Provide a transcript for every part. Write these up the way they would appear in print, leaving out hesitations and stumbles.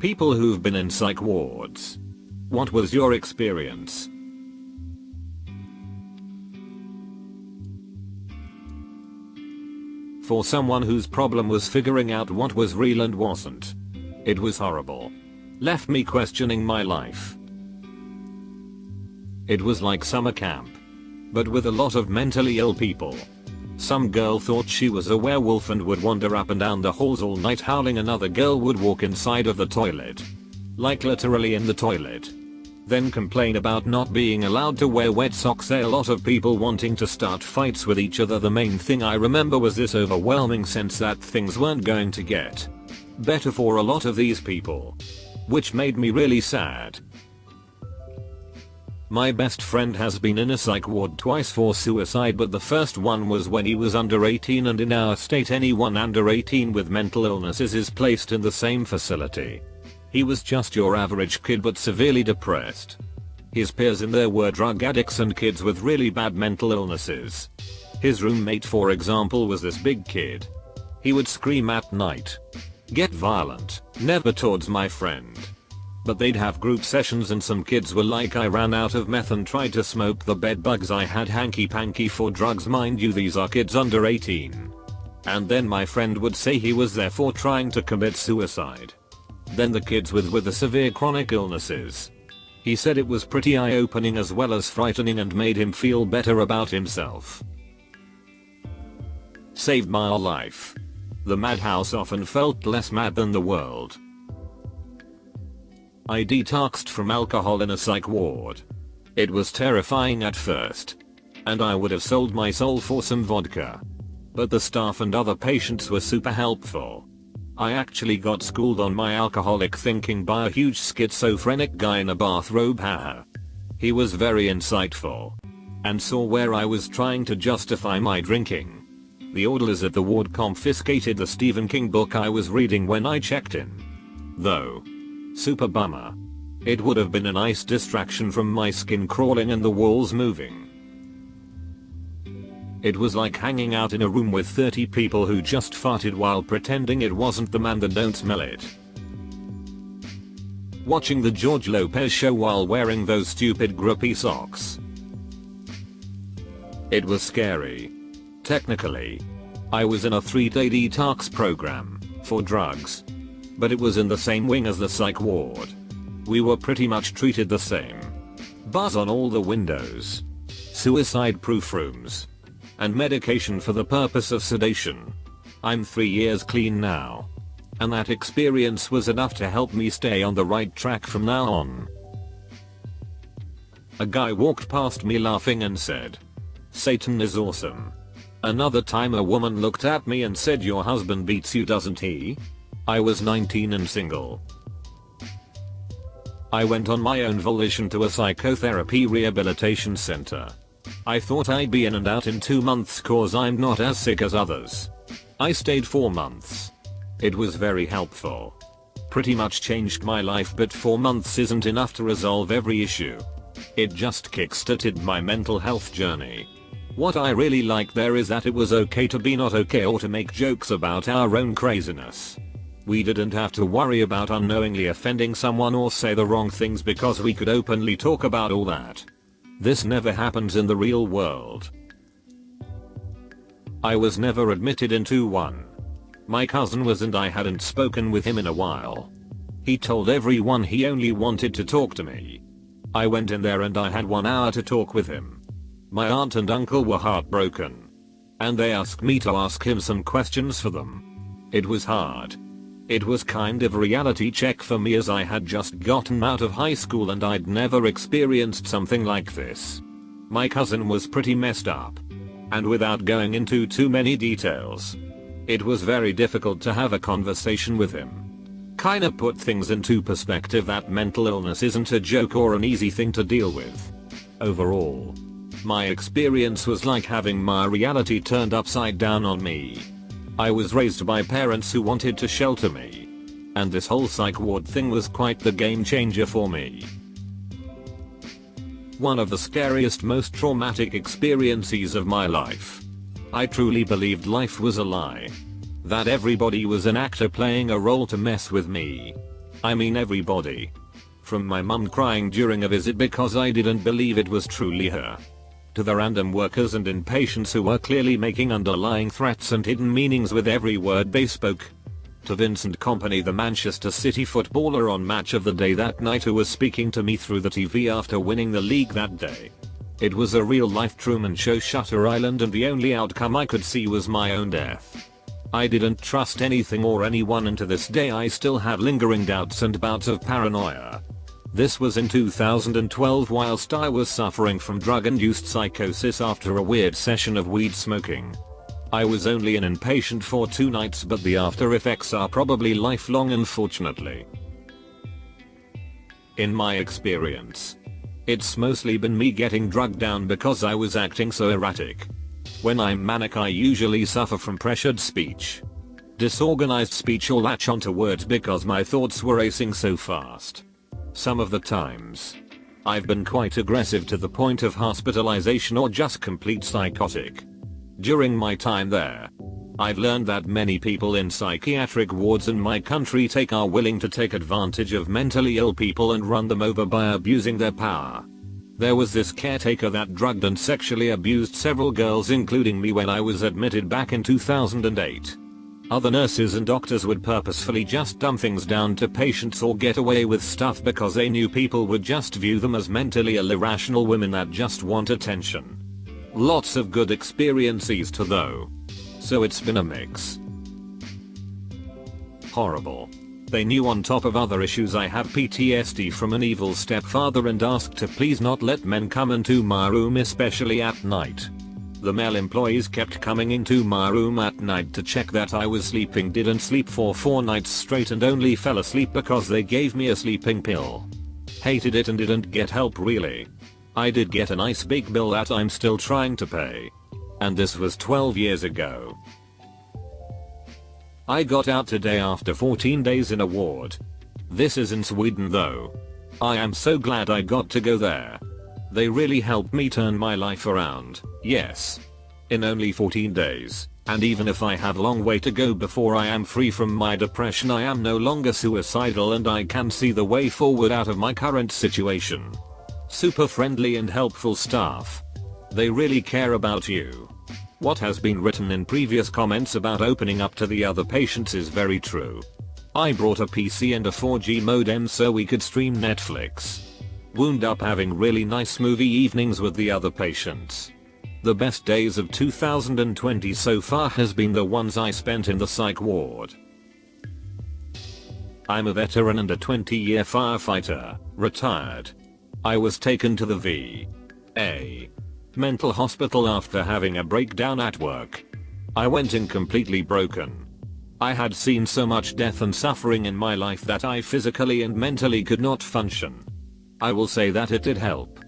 People who've been in psych wards. What was your experience? For someone whose problem was figuring out what was real and wasn't. It was horrible. Left me questioning my life. It was like summer camp. But with a lot of mentally ill people. Some girl thought she was a werewolf and would wander up and down the halls all night howling. Another girl would walk inside of the toilet. Like literally in the toilet. Then complain about not being allowed to wear wet socks. A lot of people wanting to start fights with each other. The main thing I remember was this overwhelming sense that things weren't going to get better for a lot of these people. Which made me really sad. My best friend has been in a psych ward twice for suicide, but the first one was when he was under 18, and in our state anyone under 18 with mental illnesses is placed in the same facility. He was just your average kid but severely depressed. His peers in there were drug addicts and kids with really bad mental illnesses. His roommate, for example, was this big kid. He would scream at night. Get violent, never towards my friend. But they'd have group sessions and some kids were like, I ran out of meth and tried to smoke the bed bugs. I had hanky panky for drugs, mind you these are kids under 18. And then my friend would say he was there for trying to commit suicide. Then the kids with the severe chronic illnesses. He said it was pretty eye-opening as well as frightening and made him feel better about himself. Saved my life. The madhouse often felt less mad than the world. I detoxed from alcohol in a psych ward. It was terrifying at first. And I would have sold my soul for some vodka. But the staff and other patients were super helpful. I actually got schooled on my alcoholic thinking by a huge schizophrenic guy in a bathrobe. Haha. He was very insightful. And saw where I was trying to justify my drinking. The orderlies at the ward confiscated the Stephen King book I was reading when I checked in. Though. Super bummer. It would have been a nice distraction from my skin crawling and the walls moving. It was like hanging out in a room with 30 people who just farted while pretending it wasn't them and then don't smell it. Watching the George Lopez show while wearing those stupid grippy socks. It was scary. Technically, I was in a 3-day detox program for drugs. But it was in the same wing as the psych ward. We were pretty much treated the same. Bars on all the windows. Suicide-proof rooms. And medication for the purpose of sedation. I'm 3 years clean now. And that experience was enough to help me stay on the right track from now on. A guy walked past me laughing and said, "Satan is awesome." Another time a woman looked at me and said, "Your husband beats you, doesn't he?" I was 19 and single. I went on my own volition to a psychotherapy rehabilitation center. I thought I'd be in and out in 2 months cause I'm not as sick as others. I stayed 4 months. It was very helpful. Pretty much changed my life, but 4 months isn't enough to resolve every issue. It just kickstarted my mental health journey. What I really like there is that it was okay to be not okay or to make jokes about our own craziness. We didn't have to worry about unknowingly offending someone or say the wrong things because we could openly talk about all that. This never happens in the real world. I was never admitted into one. My cousin was and I hadn't spoken with him in a while. He told everyone he only wanted to talk to me. I went in there and I had 1 hour to talk with him. My aunt and uncle were heartbroken. And they asked me to ask him some questions for them. It was hard. It was kind of a reality check for me as I had just gotten out of high school and I'd never experienced something like this. My cousin was pretty messed up. And without going into too many details, it was very difficult to have a conversation with him. Kinda put things into perspective that mental illness isn't a joke or an easy thing to deal with. Overall, my experience was like having my reality turned upside down on me. I was raised by parents who wanted to shelter me. And this whole psych ward thing was quite the game changer for me. One of the scariest, most traumatic experiences of my life. I truly believed life was a lie. That everybody was an actor playing a role to mess with me. I mean everybody. From my mum crying during a visit because I didn't believe it was truly her, to the random workers and inpatients who were clearly making underlying threats and hidden meanings with every word they spoke, to Vincent Kompany, the Manchester City footballer on Match of the Day that night, who was speaking to me through the TV after winning the league that day. It was a real life Truman Show, Shutter Island, and the only outcome I could see was my own death. I didn't trust anything or anyone, and to this day I still have lingering doubts and bouts of paranoia. This was in 2012 whilst I was suffering from drug-induced psychosis after a weird session of weed smoking. I was only an inpatient for 2 nights, but the after effects are probably lifelong, unfortunately. In my experience, it's mostly been me getting drugged down because I was acting so erratic. When I'm manic, I usually suffer from pressured speech, disorganized speech, or latch onto words because my thoughts were racing so fast. Some of the times, I've been quite aggressive to the point of hospitalization or just complete psychotic. During my time there, I've learned that many people in psychiatric wards in my country are willing to take advantage of mentally ill people and run them over by abusing their power. There was this caretaker that drugged and sexually abused several girls, including me, when I was admitted back in 2008. Other nurses and doctors would purposefully just dumb things down to patients or get away with stuff because they knew people would just view them as mentally ill, irrational women that just want attention. Lots of good experiences too though. So it's been a mix. Horrible. They knew on top of other issues I have PTSD from an evil stepfather and asked to please not let men come into my room, especially at night. The male employees kept coming into my room at night to check that I was sleeping, didn't sleep for 4 nights straight, and only fell asleep because they gave me a sleeping pill. Hated it and didn't get help really. I did get a nice big bill that I'm still trying to pay. And this was 12 years ago. I got out today after 14 days in a ward. This is in Sweden though. I am so glad I got to go there. They really helped me turn my life around, yes. In only 14 days, and even if I have a long way to go before I am free from my depression, I am no longer suicidal and I can see the way forward out of my current situation. Super friendly and helpful staff. They really care about you. What has been written in previous comments about opening up to the other patients is very true. I brought a PC and a 4G modem so we could stream Netflix. Wound up having really nice movie evenings with the other patients. The best days of 2020 so far has been the ones I spent in the psych ward. I'm a veteran and a 20-year firefighter, retired. I was taken to the VA mental hospital after having a breakdown at work. I went in completely broken. I had seen so much death and suffering in my life that I physically and mentally could not function. I will say that it did help.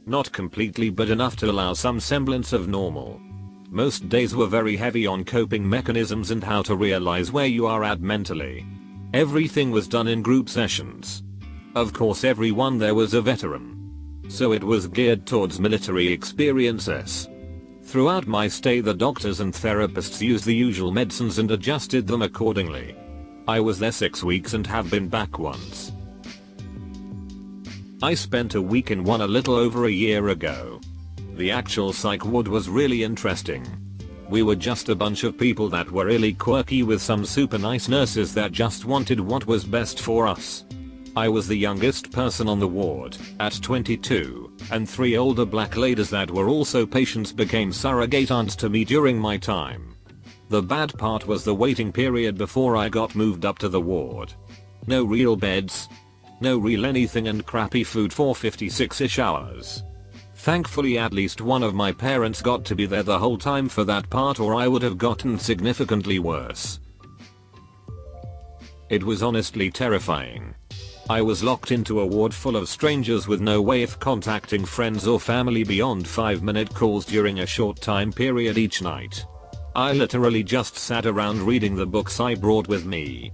Not completely, but enough to allow some semblance of normal. Most days were very heavy on coping mechanisms and how to realize where you are at mentally. Everything was done in group sessions. Of course everyone there was a veteran, so it was geared towards military experiences. Throughout my stay, the doctors and therapists used the usual medicines and adjusted them accordingly. I was there 6 weeks and have been back once. I spent a week in one a little over a year ago. The actual psych ward was really interesting. We were just a bunch of people that were really quirky with some super nice nurses that just wanted what was best for us. I was the youngest person on the ward, at 22, and 3 older black ladies that were also patients became surrogate aunts to me during my time. The bad part was the waiting period before I got moved up to the ward. No real beds, no real anything, and crappy food for 56-ish hours. Thankfully at least one of my parents got to be there the whole time for that part, or I would have gotten significantly worse. It was honestly terrifying. I was locked into a ward full of strangers with no way of contacting friends or family beyond 5-minute calls during a short time period each night. I literally just sat around reading the books I brought with me.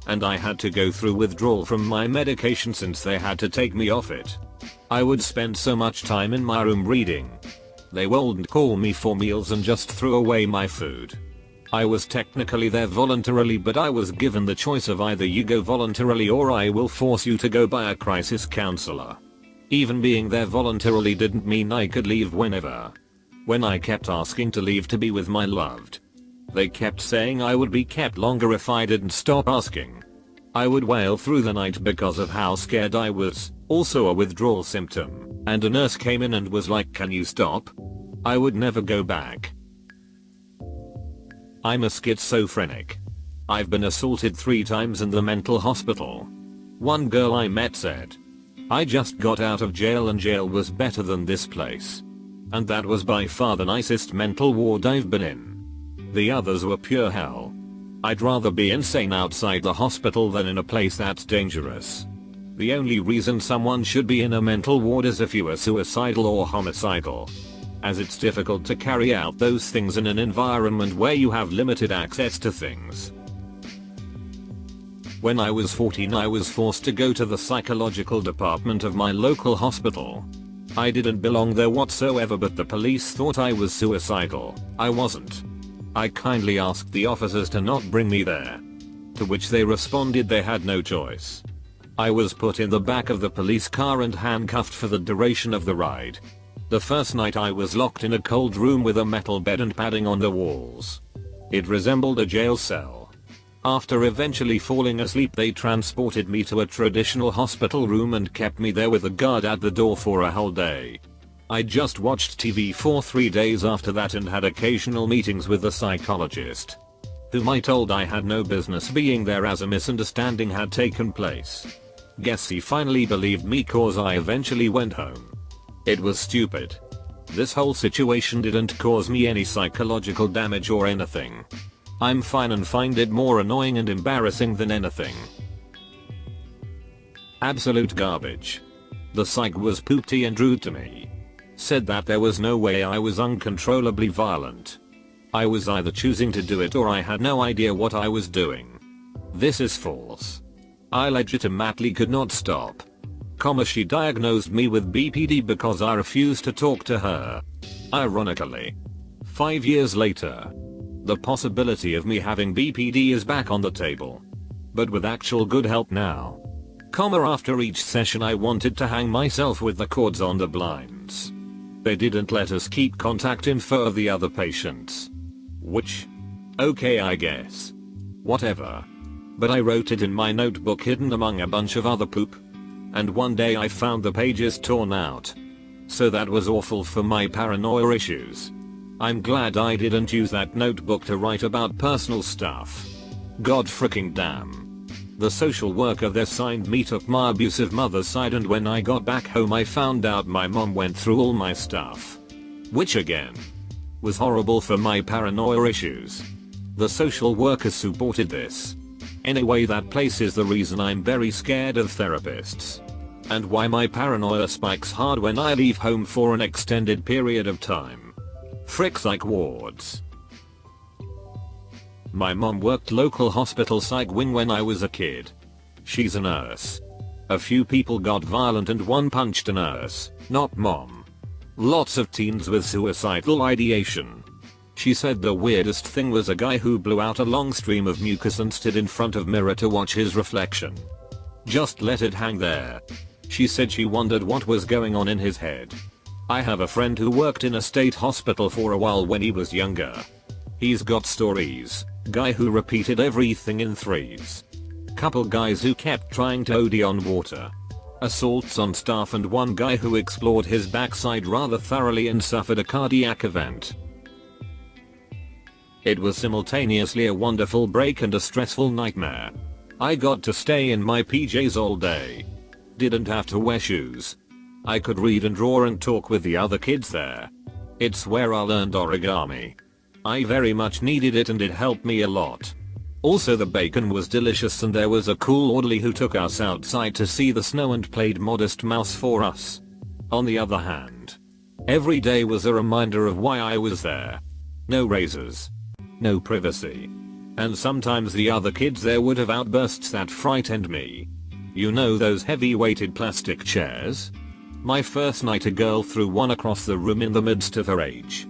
And I had to go through withdrawal from my medication since they had to take me off it. I would spend so much time in my room reading. They wouldn't call me for meals and just threw away my food. I was technically there voluntarily, but I was given the choice of either you go voluntarily or I will force you to go by a crisis counselor. Even being there voluntarily didn't mean I could leave whenever. When I kept asking to leave to be with my loved, they kept saying I would be kept longer if I didn't stop asking. I would wail through the night because of how scared I was, also a withdrawal symptom, and a nurse came in and was like, "Can you stop?" I would never go back. I'm a schizophrenic. I've been assaulted 3 times in the mental hospital. One girl I met said, "I just got out of jail and jail was better than this place." And that was by far the nicest mental ward I've been in. The others were pure hell. I'd rather be insane outside the hospital than in a place that's dangerous. The only reason someone should be in a mental ward is if you are suicidal or homicidal, as it's difficult to carry out those things in an environment where you have limited access to things. When I was 14, I was forced to go to the psychological department of my local hospital. I didn't belong there whatsoever, but the police thought I was suicidal. I wasn't. I kindly asked the officers to not bring me there, to which they responded they had no choice. I was put in the back of the police car and handcuffed for the duration of the ride. The first night I was locked in a cold room with a metal bed and padding on the walls. It resembled a jail cell. After eventually falling asleep, they transported me to a traditional hospital room and kept me there with a guard at the door for a whole day. I just watched TV for 3 days after that and had occasional meetings with the psychologist, whom I told I had no business being there as a misunderstanding had taken place. Guess he finally believed me cause I eventually went home. It was stupid. This whole situation didn't cause me any psychological damage or anything. I'm fine and find it more annoying and embarrassing than anything. Absolute garbage. The psych was poopty and rude to me. Said that there was no way I was uncontrollably violent. I was either choosing to do it or I had no idea what I was doing. This is false. I legitimately could not stop. She diagnosed me with BPD because I refused to talk to her. Ironically, 5 years later, the possibility of me having BPD is back on the table, but with actual good help now. After each session I wanted to hang myself with the cords on the blinds. They didn't let us keep contact info of the other patients. Which, okay, I guess. Whatever. But I wrote it in my notebook hidden among a bunch of other poop. And one day I found the pages torn out. So that was awful for my paranoia issues. I'm glad I didn't use that notebook to write about personal stuff. God freaking damn. The social worker there signed me took my abusive mother's side, and when I got back home I found out my mom went through all my stuff. Which again was horrible for my paranoia issues. The social worker supported this. Anyway, that place is the reason I'm very scared of therapists. And why my paranoia spikes hard when I leave home for an extended period of time. Frick psych wards. My mom worked local hospital psych wing when I was a kid. She's a nurse. A few people got violent and one punched a nurse, not mom. Lots of teens with suicidal ideation. She said the weirdest thing was a guy who blew out a long stream of mucus and stood in front of mirror to watch his reflection. Just let it hang there. She said she wondered what was going on in his head. I have a friend who worked in a state hospital for a while when he was younger. He's got stories. Guy who repeated everything in threes. Couple guys who kept trying to OD on water. Assaults on staff, and one guy who explored his backside rather thoroughly and suffered a cardiac event. It was simultaneously a wonderful break and a stressful nightmare. I got to stay in my PJs all day. Didn't have to wear shoes. I could read and draw and talk with the other kids there. It's where I learned origami. I very much needed it and it helped me a lot. Also, the bacon was delicious and there was a cool orderly who took us outside to see the snow and played Modest Mouse for us. On the other hand, every day was a reminder of why I was there. No razors. No privacy. And sometimes the other kids there would have outbursts that frightened me. You know those heavy-weighted plastic chairs? My first night, a girl threw one across the room in the midst of her age.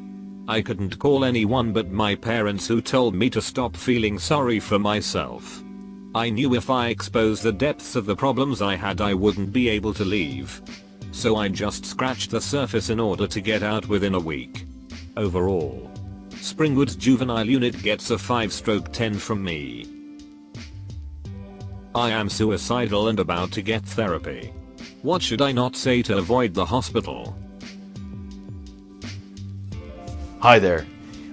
I couldn't call anyone but my parents, who told me to stop feeling sorry for myself. I knew if I exposed the depths of the problems I had, I wouldn't be able to leave. So I just scratched the surface in order to get out within a week. Overall, Springwood's juvenile unit gets a 5/10 from me. I am suicidal and about to get therapy. What should I not say to avoid the hospital? Hi there.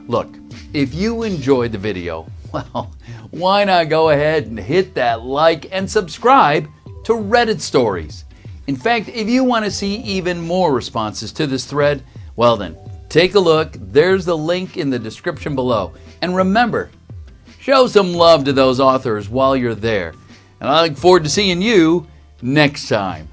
Look, if you enjoyed the video, well, why not go ahead and hit that like and subscribe to Reddit Stories. In fact, if you want to see even more responses to this thread, well then, take a look. There's the link in the description below. And remember, show some love to those authors while you're there. And I look forward to seeing you next time.